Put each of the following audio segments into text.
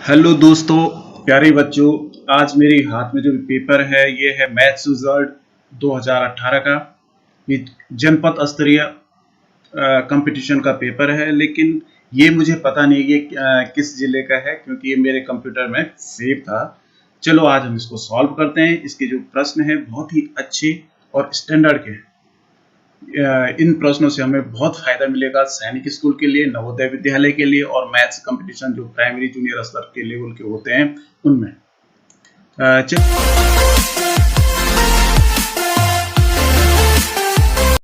Hello दोस्तों, प्यारे बच्चों। आज मेरे हाथ में जो पेपर है ये है मैथ्स रिजल्ट 2018 का। ये जनपद स्तरीय कंपटीशन का पेपर है, लेकिन ये मुझे पता नहीं ये किस जिले का है, क्योंकि ये मेरे कंप्यूटर में सेव था। चलो आज हम इसको सॉल्व करते हैं। इसके जो प्रश्न है बहुत ही अच्छे और स्टैंडर्ड के हैं। इन प्रश्नों से हमें बहुत फायदा मिलेगा सैनिक स्कूल के लिए, नवोदय विद्यालय के लिए और मैथ्स कंपटीशन जो प्राइमरी जूनियर स्तर के लेवल के होते हैं उनमें।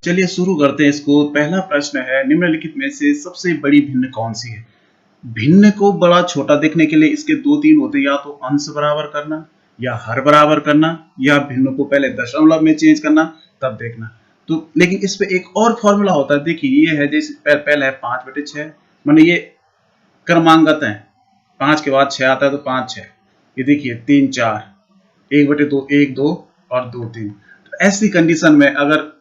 चलिए शुरू करते हैं इसको। पहला प्रश्न है, निम्नलिखित में से सबसे बड़ी भिन्न कौन सी है? भिन्न को बड़ा छोटा देखने के लिए इसके दो तीन होते हैं, या तो अंश बराबर करना, या हर बराबर करना, या भिन्न को पहले दशमलव में चेंज करना, तब देखना। तो लेकिन इस पे एक और फॉर्मूला होता है। देखिए ये है, जैसे पहला है 5/6, माने ये क्रमांगत है, 5 के बाद 6 आता है तो 5 6। ये देखिए 3 4, 1/2 1 2 और 2 3। तो ऐसी कंडीशन में अगर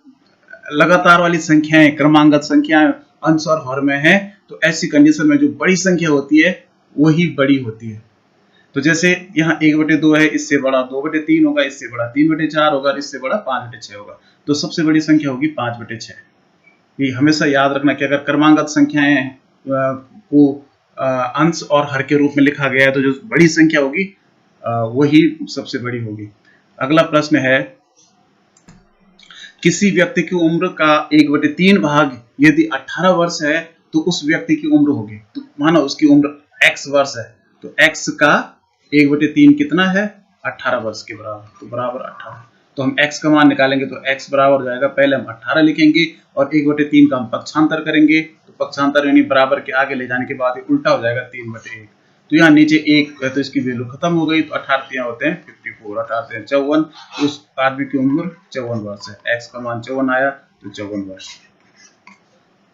लगातार वाली संख्याएं, क्रमांगत संख्याएं अंश और हर में है, तो ऐसी कंडीशन में जो बड़ी संख्या होती है वही बड़ी होती है। तो जैसे यहाँ 1/2 है, इससे बड़ा 2/3 होगा, इससे बड़ा 3/4 होगा, इससे बड़ा 5/6 होगा। तो सबसे बड़ी संख्या होगी 5/6। ये हमेशा याद रखना कि अगर क्रमांगत संख्याएं को अंश और हर के रूप में लिखा गया है तो जो बड़ी संख्या होगी वही सबसे बड़ी होगी। अगला प्रश्न है, किसी व्यक्ति की उम्र का 1/3 भाग यदि 18 वर्ष है तो उस व्यक्ति की उम्र होगी। तो मानो उसकी उम्र x वर्ष है, तो x का 1/3 कितना है? 18 वर्ष के बराबर, तो बराबर 18। तो हम x का मान निकालेंगे तो x बराबर हो जाएगा, पहले हम 18 लिखेंगे और 1/3 का हम पक्षांतर करेंगे। तो पक्षांतर यानी बराबर के आगे ले जाने के बाद ये उल्टा हो जाएगा 3/1। तो यहाँ नीचे 1 है तो इसकी वैल्यू खत्म हो गई। तो 18 होते हैं 54, 18 54। उस आदमी की उम्र 54 वर्ष है। x का मान 54 आया तो 54 वर्ष।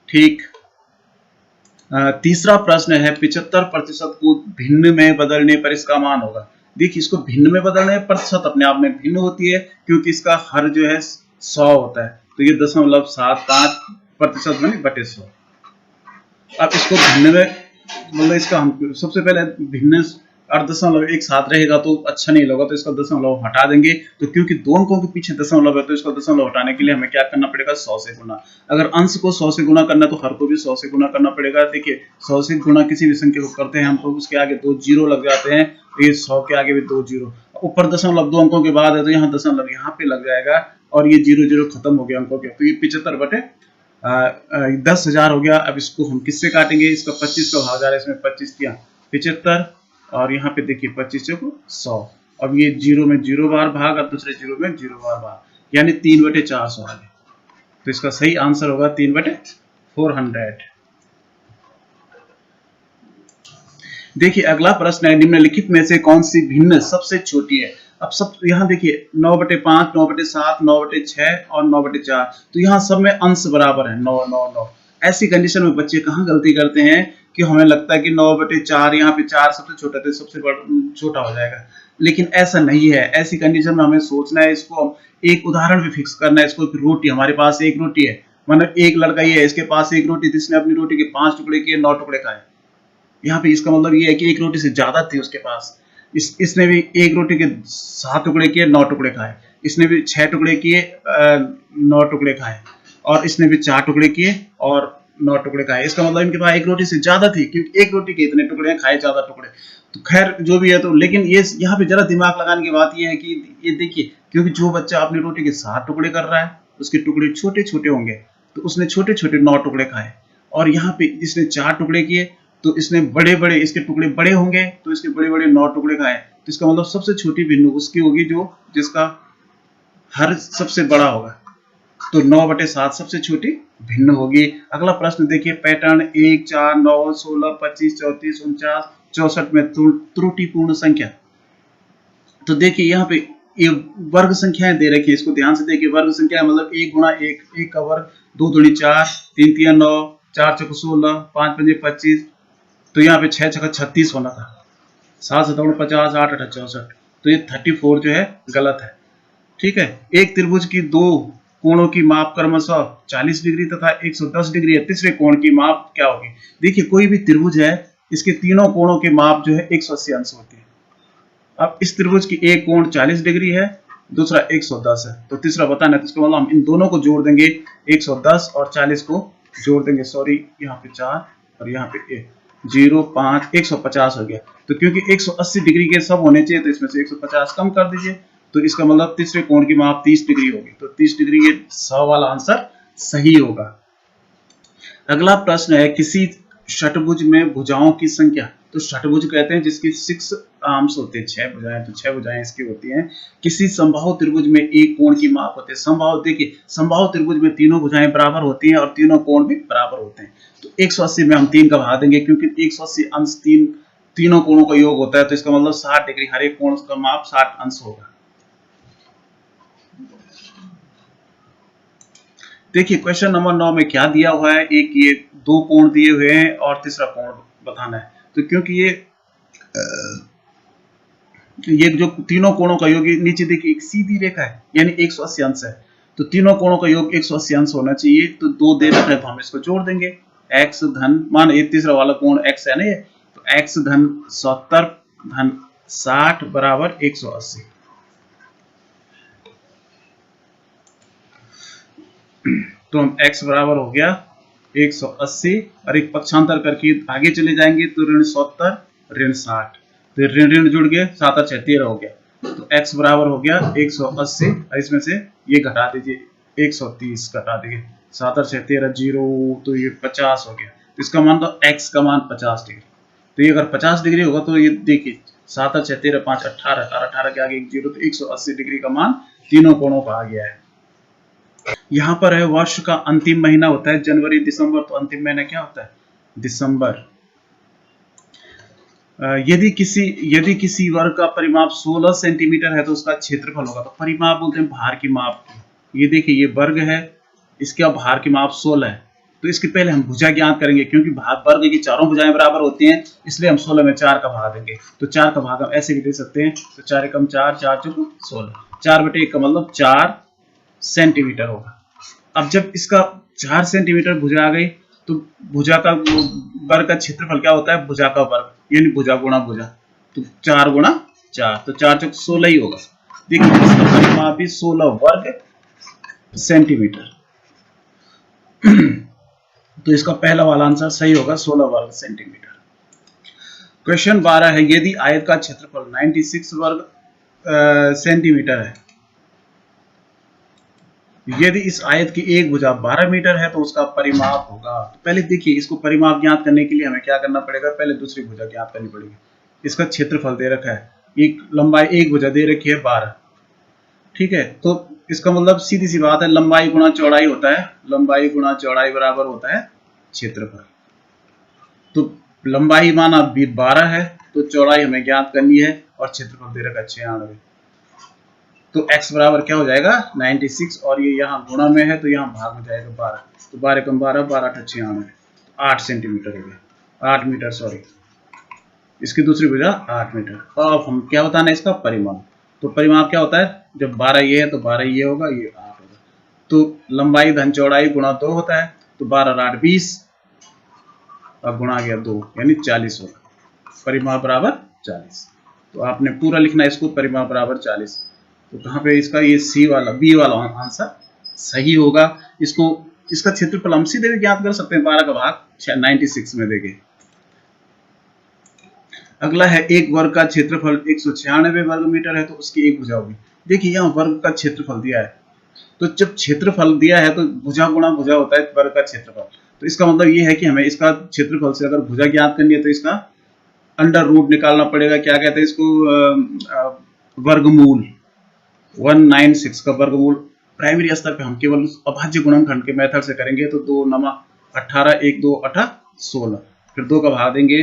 ठीक। तीसरा प्रश्न है, 75% को भिन्न में बदलने पर इसका मान होगा। देखिए इसको भिन्न में बदलने पर प्रतिशत अपने आप में भिन्न होती है, क्योंकि इसका हर जो है 100 होता है। तो ये 0.75% में बटे 100। अब इसको भिन्न में मतलब इसका हम सबसे पहले भिन्न और दशमलव एक साथ रहेगा तो अच्छा नहीं लगेगा, तो इसका दशमलव हटा देंगे। तो क्योंकि दो अंकों के पीछे दशमलव है तो इसका दशमलव हटाने के लिए हमें क्या करना पड़ेगा? 100 से गुना। अगर अंश को 100 से गुना करना तो हर को भी 100 से गुना करना पड़ेगा। देखिए 100 से गुना किसी भी संख्या को करते हैं हम तो उसके आगे 2 जीरो लग जाते हैं, तो ये 100 के आगे भी 2 जीरो। ऊपर दशमलव 2 अंकों के बाद है तो यहाँ दशमलव यहाँ पे लग जाएगा और ये 0 0 खत्म हो गया अंकों के। तो ये 75/10,000 हो गया। अब इसको हम किससे काटेंगे? इसका 25 का भाग आ रहा है, इसमें 25 किया 75 और यहाँ पे देखिए 25 से 100। अब ये 0 में 0 बार भाग और दूसरे 0 में 0 बार भाग, यानी 3/400 आ गया। तो इसका सही आंसर होगा 3/400। देखिए अगला प्रश्न है, निम्नलिखित में से कौन सी भिन्न सबसे छोटी है? अब सब यहाँ देखिए 9/5, 9/7, 9/6 और 9/4। तो यहाँ सब में अंश बराबर है, 9 9 9। ऐसी कंडीशन में बच्चे कहाँ गलती करते हैं कि हमें लगता है कि 9/4, यहाँ पे 4 सबसे छोटा तो सबसे छोटा हो जाएगा, लेकिन ऐसा नहीं है। ऐसी कंडीशन में हमें सोचना है, इसको एक उदाहरण भी फिक्स करना है। इसको रोटी, हमारे पास एक रोटी है, मतलब एक लड़का ये है, इसके पास एक रोटी, जिसने अपनी रोटी के 5 टुकड़े किए, 9 टुकड़े खाए। यहाँ पे इसका मतलब ये है कि एक रोटी से ज्यादा थी उसके पास। इसने भी एक रोटी के 7 टुकड़े किए, 9 टुकड़े खाए। इसने भी 6 टुकड़े किए, 9 टुकड़े खाए। और इसने भी 4 टुकड़े किए और 9 टुकड़े खाए। इसका मतलब इनके पास एक रोटी से ज्यादा थी, क्योंकि एक रोटी के इतने टुकड़े खाए, ज्यादा टुकड़े। तो खैर जो भी है, तो लेकिन ये यहाँ पे जरा दिमाग लगाने की बात ये है कि ये देखिए, क्योंकि जो बच्चा अपनी रोटी के 7 टुकड़े कर रहा है उसके टुकड़े छोटे छोटे होंगे, तो उसने छोटे छोटे 9 टुकड़े खाए। और यहाँ पे इसने 4 टुकड़े किए तो इसने बड़े बड़े, इसके टुकड़े बड़े होंगे तो इसके बड़े बड़े 9 टुकड़े खाए। तो इसका मतलब सबसे छोटी भिन्न उसकी होगी जो जिसका हर सबसे बड़ा होगा। तो 9/7 सबसे छोटी भिन्न होगी। अगला प्रश्न देखिए, पैटर्न 1 4 9 16 25 34 49 64 में त्रुटिपूर्ण संख्या। तो देखिए यहाँ पे ये वर्ग संख्याएं दे रखी है, इसको ध्यान से देखिए। वर्ग संख्या मतलब 1 गुणा 1, 1 का वर्ग, 2 दूनी 4, 3 3 9, 4 चौके 16, 5 5 25। तो यहाँ पे 6 छक्का 36 होना था, 7 7 50, 8 8 64। तो ये 34 जो है गलत है। ठीक है। एक त्रिभुज की दो कोणों की माप क्रमशः 40 डिग्री तथा 110 डिग्री है। तीसरे कोण की माप क्या होगी? देखिए कोई भी त्रिभुज है इसके तीनों कोणों के माप जो है 180 अंश होते हैं। अब इस त्रिभुज की एक कोण 40 डिग्री है, दूसरा 110 है, तो तीसरा बताना है, तो इसका मतलब हम इन दोनों को जोड़ देंगे, 110 और 40 को जोड़ देंगे, सॉरी यहाँ पे 4 और यहाँ पे 0 5 150 हो गया। तो क्योंकि 180 डिग्री के सब होने चाहिए तो इसमें से 150 कम कर दीजिए, तो इसका मतलब तीसरे कोण की माप 30 डिग्री होगी, तो 30 डिग्री ये 100 वाला आंसर सही होगा। अगला प्रश्न है किसी षटभुज में भुजाओं की संख्या, तो षटभुज कहते हैं जिसकी 6 आर्म्स होते हैं, 6 भुजाएं, तो 6 भुजाएं इसकी होती हैं। किसी समबाहु त्रिभुज में एक कोण की माप होती है। समबाहु देखिए, समबाहु त्रिभुज में तीनों भुजाएं बराबर होती हैं और तीनों कोण भी बराबर होते हैं। तो 180 में हम 3 का भाग देंगे, क्योंकि 180 अंश तीनों कोणों का योग होता है, तो इसका मतलब 60 डिग्री, हर एक कोण का माप 60 अंश होगा। देखिए क्वेश्चन नंबर 9 में क्या दिया हुआ है, एक ये 2 कोण दिए हुए हैं और तीसरा कोण बताना है। तो क्योंकि ये जो तीनों कोणों का योग, नीचे देखिए एक सीधी रेखा है, यानी 180 अंश है, तो तीनों कोणों का योग 180 अंश होना चाहिए। तो 2 दे रखा है तो हम इसको जोड़ देंगे, x धन, मान ये तीसरा वाला कोण x है ना ये, तो x धन 70 धन 60 बराबर 180। तो हम x बराबर हो गया 180 और एक पक्षांतर करके आगे चले जाएंगे तो ऋण 70 ऋण 60, तो ऋण ऋण जुड़ गए, 7 और 6 13 हो गया, तो x बराबर हो गया 180 और इसमें से ये घटा दीजिए 130 घटा दीजिए, 7 और 6 13 0, तो ये 50 हो गया। तो इसका मान तो x का मान 50 डिग्री, तो ये अगर 50 डिग्री होगा तो ये देखिए 7 और 6 13 5 18 और 18 के आगे एक 0, तो 180 डिग्री का मान तीनों कोणों का आ गया है। यहाँ पर है वर्ष का अंतिम महीना होता है जनवरी दिसंबर, तो अंतिम महीना क्या होता है, दिसंबर। यदि किसी वर्ग का परिमाप 16 सेंटीमीटर है तो उसका क्षेत्रफल होगा। तो परिमाप बोलते हैं भार की माप। ये देखिए ये वर्ग है, इसका भार की माप 16 है, तो इसके पहले हम भुजा ज्ञात करेंगे, क्योंकि वर्ग की चारों भुजाएं बराबर होती हैं, इसलिए हम 16 में 4 का भाग देंगे। तो 4 का भाग हम ऐसे भी दे सकते हैं, तो 4 एकम 4 4 चौक 16, 4/1 का मतलब 4 सेंटीमीटर होगा। अब जब इसका 4 सेंटीमीटर भुजा आ गई, तो भुजा का वर्ग का क्षेत्रफल क्या होता है, भुजा का वर्ग, यानी भुजा गुणा भुजा, तो 4 गुणा 4, तो 4 चौक 16 ही होगा। देखिए इसका परिमाप भी 16 वर्ग सेंटीमीटर। तो इसका पहला वाला आंसर सही होगा, 16 वर्ग सेंटीमीटर। क्वेश्चन 12 है यदि आयत का क्षेत्रफल 96 वर्ग सेंटीमीटर है, यदि इस आयत की एक भुजा 12 मीटर है तो उसका परिमाप होगा। तो पहले देखिए इसको परिमाप ज्ञात करने के लिए हमें क्या करना पड़ेगा, पहले दूसरी भुजा ज्ञात करनी पड़ेगी। इसका क्षेत्रफल दे रखा है, एक लंबाई एक भुजा दे रखी है 12, ठीक है, तो इसका मतलब सीधी सी बात है लंबाई गुणा चौड़ाई होता है, लंबाई गुणा चौड़ाई बराबर होता है क्षेत्रफल। तो लंबाई माना 12 है, तो चौड़ाई हमें ज्ञात करनी है और क्षेत्रफल दे रखा है 96, तो x बराबर क्या हो जाएगा 96, और ये यहाँ गुणा में है तो यहाँ भाग में जाएगा 12, तो 12 कम 12 12 8 96, 8 सेंटीमीटर हो गया, 8 मीटर, सॉरी इसकी दूसरी भुजा 8 मीटर। अब हम क्या बताना है इसका परिमाप, तो परिमाप क्या होता है, जब 12 ये है तो 12 ये होगा, ये 8 होगा, तो लंबाई धन चौड़ाई गुणा 2 होता है, तो 12 8 20 और गुणा गया 2 यानी 40 होगा, परिमाप बराबर 40। तो आपने पूरा लिखना है इसको, परिमाप बराबर 40। तो कहाँ पे इसका ये सी वाला बी वाला आंसर सही होगा। इसका क्षेत्रफल हम सीधे भी ज्ञात कर सकते हैं, 12 का भाग 96 में देंगे। अगला है एक वर्ग का क्षेत्रफल 196 वर्ग मीटर है तो उसकी एक भुजा होगी। देखिए यहाँ वर्ग का क्षेत्रफल दिया है, तो जब क्षेत्रफल दिया है तो भुजा गुणा भुजा होता है वर्ग का क्षेत्रफल, तो इसका मतलब ये है कि हमें इसका क्षेत्रफल से अगर भुजा ज्ञात करनी है तो इसका अंडर रूट निकालना पड़ेगा, क्या कहते हैं इसको, वर्गमूल, 196 का वर्गमूल। प्राइमरी स्तर पे हम केवल अभाज्य गुणनखंड के मेथड से करेंगे, तो 2 नमा 18 1 2 8 16, फिर 2 का भाग देंगे,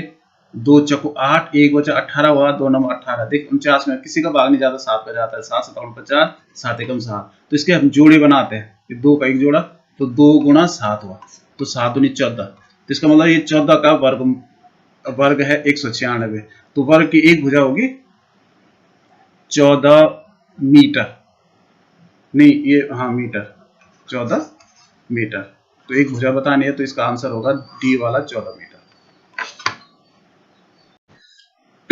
2 चौको 8 1 बचा 18 हुआ, 2 नमा 18, देख 49 में किसी का भाग नहीं जाता, 7 का जाता है, 7 7 50 7 एकम 7, तो इसके हम जोड़े बनाते हैं, 2 का एक जोड़ा, तो 2 गुणा 7 हुआ, तो 7 दूनी 14, तो इसका मतलब ये 14 का वर्ग है 196, तो वर्ग की एक भुजा होगी 14 मीटर, नहीं ये हाँ मीटर, 14 मीटर, तो एक भुजा बतानी है, तो इसका आंसर होगा डी वाला 14 मीटर।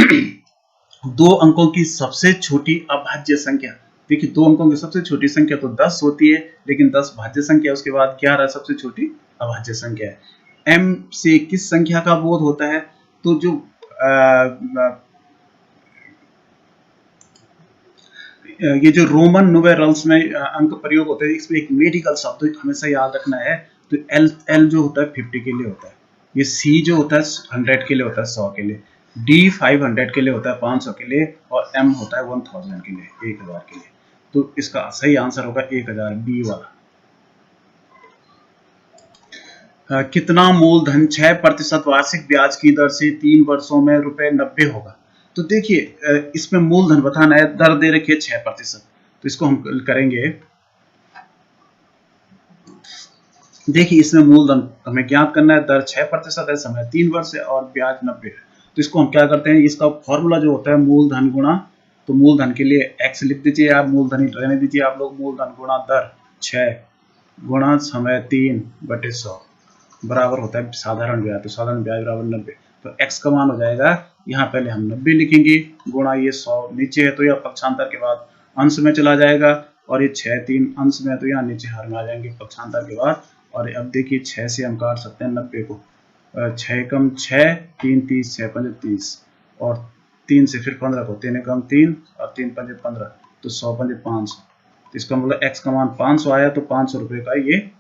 दो अंकों की सबसे छोटी अभाज्य संख्या। देखिए, दो अंकों की सबसे छोटी संख्या तो 10 होती है, लेकिन 10 भाज्य संख्या, उसके बाद 11 सबसे छोटी अभाज्य संख्या है। m से किस संख्या का बोध होता है? तो जो ये जो रोमन न्यूमेरल्स में अंक प्रयोग होते हैं, इसमें एक मेडिकल शब्द हमेशा याद रखना है। तो एल जो होता है 50 के लिए होता है, ये सी जो होता है 100 के लिए होता है, 100 के लिए, डी 500 के लिए होता है, 500 के लिए, और एम होता है 1000 के लिए, 1000 के लिए। तो इसका सही आंसर होगा 1000, बी वाला। कितना मूलधन 6% वार्षिक ब्याज की दर से 3 वर्षों में ₹90 होगा? तो देखिए, इसमें मूलधन बताना है, दर दे रखी है 6%, तो इसको हम करेंगे। देखिए, इसमें मूलधन हमें ज्ञात करना है, दर 6% है, समय 3 वर्ष है और ब्याज 90 है। तो इसको हम क्या करते हैं, इसका फॉर्मूला जो होता है मूलधन गुणा, तो मूलधन के लिए x लिख दीजिए आप, मूलधन ही रहने दीजिए आप लोग, मूलधन गुणा दर 6 गुणा समय 3/100 बराबर होता है साधारण ब्याज। तो साधारण ब्याज बराबर 90। तो x का मान हो जाएगा, यहाँ पहले हम 90 लिखेंगे, गुणा ये 100 नीचे है तो यह पक्षांतर के बाद अंश में चला जाएगा, और ये 6 3 अंश में, तो यहाँ नीचे हर में आ जाएंगे पक्षांतर के बाद। और अब देखिए 6 से हम काट सकते हैं 90 को, 6 कम 6, 3 30, 6 5 30, और 3 से फिर 15 को, 3 कम 3 और 3 5 15, तो 100 5 500। तो इसका मतलब x का मान 500 आया, तो 500 रुपये का ये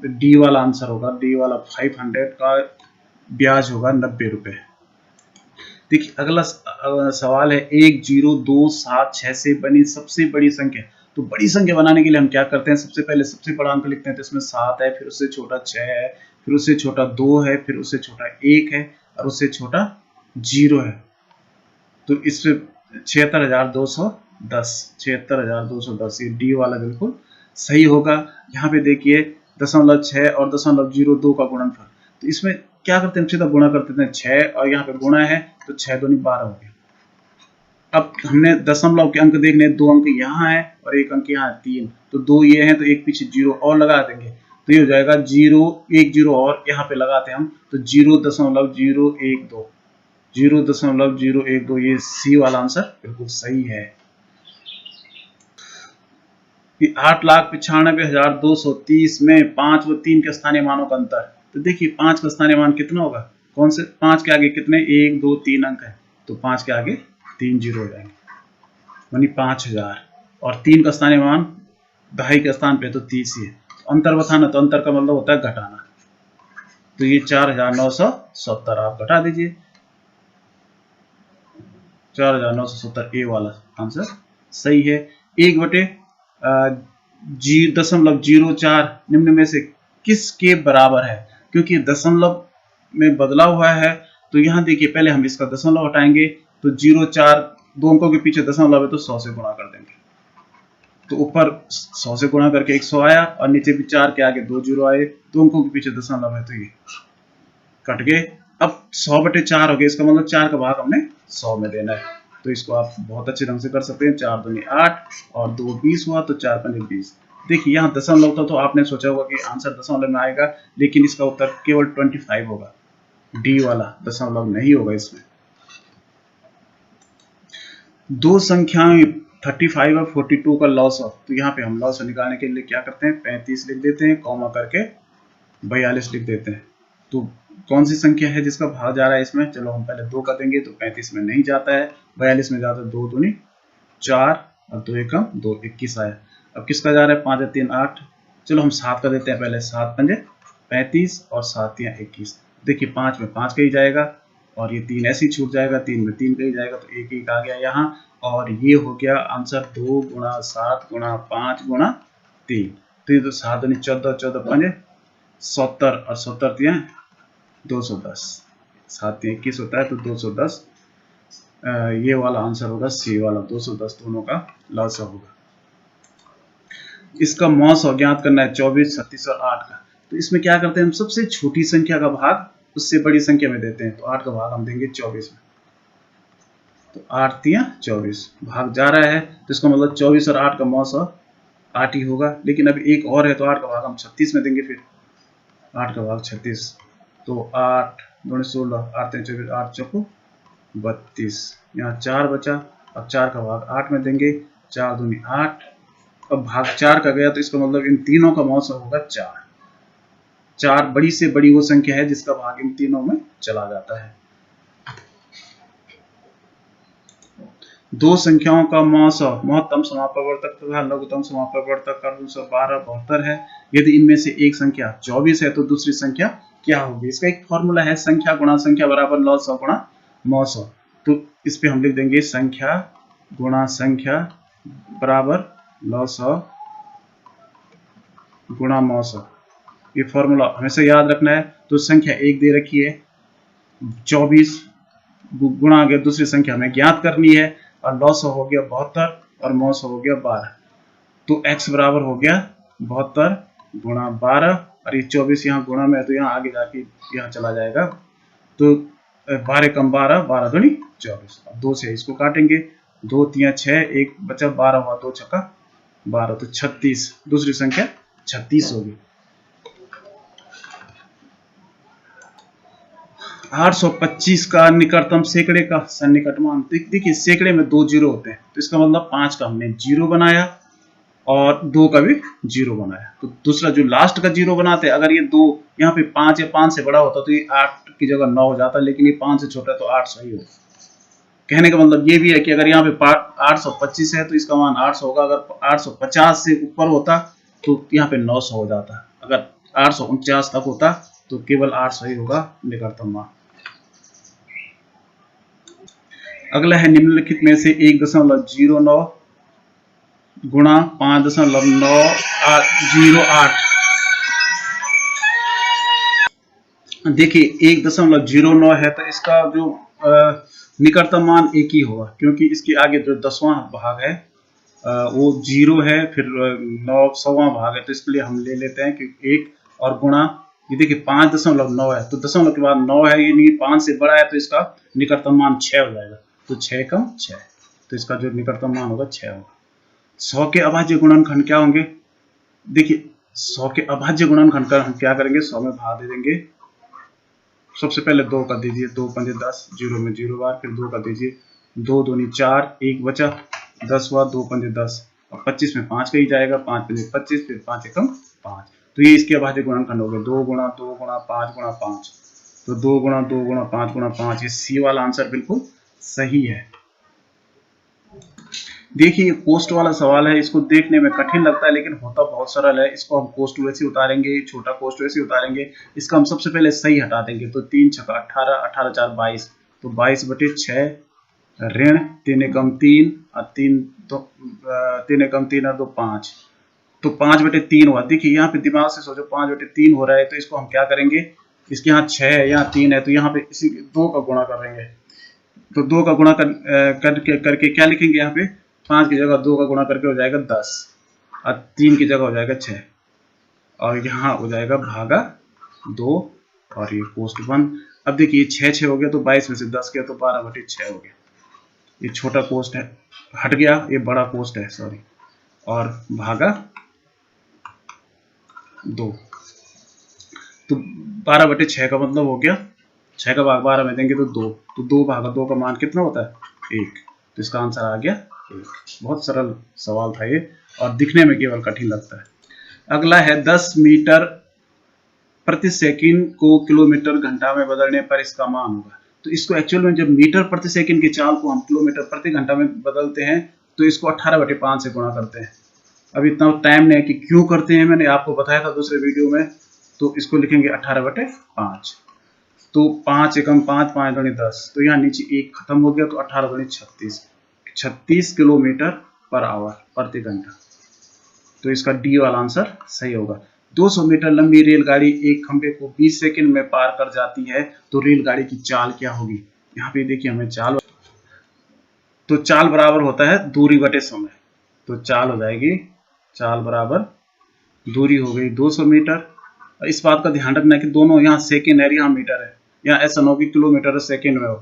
डी वाला आंसर होगा। डी वाला 500 का ब्याज होगा 90 रुपये। देखिए, अगला सवाल है, 1 0 2 7 6 से बनी सबसे बड़ी संख्या। तो बड़ी संख्या बनाने के लिए हम क्या करते हैं, सबसे पहले सबसे बड़ा अंक लिखते हैं, तो इसमें 7 है, फिर उससे छोटा 6 है, फिर उससे छोटा 2 है, फिर उससे छोटा 1 है, और उससे छोटा 0 है। तो इसमें 76,210, 76,210, ये डी वाला बिल्कुल सही होगा। यहाँ पे देखिए 0.6 और 0.02 का गुणनफल। तो इसमें क्या करते हैं, सीधा गुणा कर देते हैं, 6 और यहाँ पे गुणा है, तो 6 दूनी 12 हो गया। अब हमने दशमलव के अंक देखने, 2 अंक यहाँ है और 1 अंक यहाँ है, 3, तो 2 ये हैं, तो एक पीछे 0 और लगा देंगे, तो ये हो जाएगा 0 1 0 और यहाँ पे लगाते हैं हम, तो 0.012, 0.012, ये सी वाला आंसर बिल्कुल सही है। 8,95,230 में 5 व 3 के स्थानीय मानों का अंतर। तो देखिए 5 का स्थानीय मान कितना होगा, कौन से 5 के आगे कितने 1 2 3 अंक है, तो 5 के आगे 3 जीरो हो जाएंगे, यानी 5000, और 3 का स्थानीय मान 2.5 के स्थान पे तो 30 ही है। तो अंतर बताना, तो अंतर का मतलब होता है घटाना, तो ये 4,970 आप घटा दीजिए, 4,970 ए वाला आंसर सही है। 1/0.04 निम्न में से किसके बराबर है? क्योंकि दशमलव में बदला हुआ है, तो यहाँ देखिए पहले हम इसका दशमलव हटाएंगे, तो 0.4 दो अंकों के पीछे दशमलव है, तो 100 से गुणा कर देंगे, तो ऊपर 100 से गुणा करके 100 आया, और नीचे भी 4 के आगे 2 जीरो आए, दो अंकों के पीछे दशमलव है, तो ये कट गए। अब 100/4 हो गया, इसका मतलब 4 का भाग हमने 100 में देना है। तो इसको आप बहुत अच्छे ढंग से कर सकते हैं, 4 दूनी 8 और 2 20 हुआ, तो 4 पंजे 20। देखिए यहाँ दशमलव था, तो आपने सोचा होगा कि आंसर दशमलव में आएगा, लेकिन इसका उत्तर केवल 25 होगा, डी वाला दशमलव नहीं होगा इसमें। दो संख्याएं 35 और 42 का लॉस ऑफ, तो यहाँ पे हम लॉस निकालने के लिए क्या करते हैं, 35 लिख देते हैं, कॉमा करके 42 लिख देते हैं। तो कौन सी संख्या है जिसका भाग जा रहा है इसमें, चलो हम पहले 2 का देंगे, तो 35 में नहीं जाता है, 42 में जाता है, 2 दूनी 4 और 2 एकम 2, 21 आया। अब किसका जा रहा है, 5 3 8, चलो हम 7 का देते हैं पहले, 7 पंजे 35 और 7 21। देखिए 5 में 5 का ही जाएगा, और ये 3 ऐसे ही छूट जाएगा, 3 में 3 का ही जाएगा, तो 1 1 आ गया यहाँ, और ये हो गया आंसर 2 गुणा 7 गुणा 5 गुणा 3। तो ये तो 7 दूनी 14, 14 पंजे 70 और 70 दिए 210, 7 21 होता है, तो 210 ये वाला आंसर होगा, सी वाला 210 दोनों का लॉस होगा। इसका मॉस ज्ञात करना है 24, 36 और 8 का। तो इसमें क्या करते हैं, हम सबसे छोटी संख्या का भाग उससे बड़ी संख्या में देते हैं, तो 8 का भाग हम देंगे 24 में, तो 8 तिया 24 भाग जा रहा है, तो इसका मतलब 24 और 8 का मॉस 8 ही होगा। लेकिन अभी एक और है, तो 8 का भाग हम 36 में देंगे, फिर 8 का भाग 36, तो 8 2 16, 8 3 24, 8 चौको 32। यहाँ 4 बचा, अब 4 का भाग 8 में देंगे, 4 दूनी 8। अब भाग 4 का गया तो इसका मतलब इन तीनों का मौसम होगा 4। 4 बड़ी से बड़ी वो संख्या है जिसका भाग इन तीनों में चला जाता है। दो संख्याओं का मौसम महत्तम समापवर्तक तथा लघुत्तम समापवर्तक का 212 72 है। यदि इनमें से एक संख्या 24 है तो दूसरी संख्या क्या होगी? इसका एक फॉर्मूला है, संख्या गुणा संख्या बराबर लॉग 100 गुणा मौ 100। तो इस पे हम लिख देंगे संख्या गुणा संख्या बराबर लॉग 100 गुणा मौ 100। ये फॉर्मूला हमेशा याद रखना है। तो संख्या एक दे रखी है 24, गुणा अगर दूसरी संख्या हमें ज्ञात करनी है, और 900 हो गया 72 और 900 हो गया 12। तो x बराबर हो गया 72 गुणा 12, और ये 24 यहाँ गुणा में है तो यहाँ आगे जाके यहाँ चला जाएगा। तो 12 कम 12, 12 दूनी 24। 2 से इसको काटेंगे, 2 3 6, 1 बचा 12 हुआ, 2 छक्का 12, तो 36 दूसरी संख्या 36 होगी। 825 का निकटतम सैकड़े का सन्निकट मान। देखिए सैकड़े में 2 जीरो होते हैं, तो इसका मतलब 5 का हमने जीरो बनाया और 2 का भी जीरो बनाया। तो दूसरा जो लास्ट का जीरो बनाते हैं, अगर ये 2 यहाँ पे 5 या 5 से बड़ा होता तो ये 8 की जगह 9 हो जाता, लेकिन ये 5 से छोटा है तो 8 सही होगा। कहने का मतलब ये भी है कि अगर यहाँ पे 825 है तो इसका मान 800 होगा। अगर 850 से ऊपर होता तो यहाँ पे 900 हो जाता। अगर 849 तक होता तो केवल 800 ही होगा निकटतम मान। अगला है निम्नलिखित में से 1.09 गुणा 5.908। देखिए 1.09 है तो इसका जो निकटतम मान एक ही होगा, क्योंकि इसके आगे जो 10वां भाग है वो 0 है, फिर 9वां भाग है, तो इसके लिए हम ले लेते हैं कि 1 और गुणा। ये देखिए 5.9 है तो दशमलव के बाद 9 है, ये नहीं 5 से बड़ा है तो इसका निकटतम मान 6 हो जाएगा। तो 6 कम 6, तो इसका जो निकटतम मान होगा 6 होगा। 100 के अभाज्य गुणनखंड क्या होंगे? देखिए 100 के अभाज्य गुणनखंड का हम क्या करेंगे, 100 में भाग दे देंगे। सबसे पहले 2 का दीजिए, 2 पंजे 10, 0 में 0 बार, फिर 2 का दीजिए, 2 दूनी 4, 1 बचा, 10 हुआ, 2 पंजे 10, और 25 में 5 का ही जाएगा, 5 पंजे 25, फिर 5 एकम 5। तो ये इसके अभाज्य गुणनखंड हो गए 2 गुणा 2 गुणा 5 गुणा 5। तो 2 गुणा 2 गुणा 5 गुणा 5, ये सी वाला आंसर बिल्कुल सही है। देखिए कोष्ट वाला सवाल है, इसको देखने में कठिन लगता है लेकिन होता बहुत सरल है। इसको हम कोष्ट वैसे उतारेंगे, छोटा कोष्ट वैसे उतारेंगे। इसका हम सबसे पहले सही हटा देंगे, तो 3 छक्का 18, 18 4 22, तो 22/6 ऋण 3 एकम 3 और 3 एकम 3 और 2 5, तो 5/3 हुआ। देखिए यहाँ पे दिमाग से सोचो 5/3 हो रहा है, तो इसको हम क्या करेंगे, इसके यहाँ 6 है, यहाँ 3 है, तो यहाँ पे इसी 2 का गुणा करेंगे। तो 2 का गुणा करके क्या लिखेंगे, यहाँ पे 5 की जगह 2 का गुणा करके हो जाएगा 10, और 3 की जगह हो जाएगा 6, और यहाँ हो जाएगा भागा 2, और ये कोष्ट बंद। अब देखिए 6 6 हो गया, तो 22 में से 10 गया तो 12/6 हो गया। ये छोटा कोष्ट है हट गया, ये बड़ा कोष्ट है सॉरी, और भागा 2। तो 12/6 का मतलब हो गया, 6 का भाग 12 में देंगे तो 2, तो 2 भागा 2 का मान कितना होता है 1, तो इसका आंसर आ गया 1। बहुत सरल सवाल था ये, और दिखने में केवल कठिन लगता है। अगला है 10 मीटर प्रति सेकंड को किलोमीटर घंटा में बदलने पर इसका मान होगा। तो इसको एक्चुअल में जब मीटर प्रति सेकंड की चाल को हम किलोमीटर प्रति घंटा में बदलते हैं तो इसको 18/5 से गुणा करते हैं। अब इतना टाइम नहीं है कि क्यों करते हैं, मैंने आपको बताया था दूसरे वीडियो में। तो इसको लिखेंगे 18/5, तो 5 एकम 5, 5 दूनी 10, तो यहाँ नीचे 1 खत्म हो गया, तो 18 दूनी 36, 36 किलोमीटर पर आवर प्रति घंटा। तो इसका डी वाला आंसर सही होगा। 200 मीटर लंबी रेलगाड़ी एक खंभे को 20 सेकंड में पार कर जाती है, तो रेलगाड़ी की चाल क्या होगी? यहाँ पे देखिए हमें चाल, तो चाल बराबर होता है दूरी बटे समय। तो चाल हो जाएगी, चाल बराबर दूरी हो गई 200 मीटर। इस बात का ध्यान रखना है कि दोनों यहाँ सेकंड है, यहाँ मीटर है, यहाँ ऐसा ना हो कि किलोमीटर सेकंड में हो।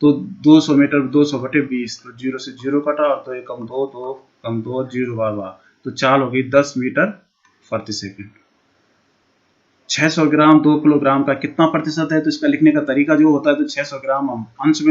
तो 200 मीटर 200/20, तो 0 से 0 कटा, और 2 एकम 2, 2 कम 2, 0 बार, तो चाल हो गई 10 मीटर प्रति सेकंड। 600 ग्राम 2 किलोग्राम का कितना प्रतिशत है? तो इसका लिखने का तरीका जो होता है, तो 600 ग्राम हम अंश में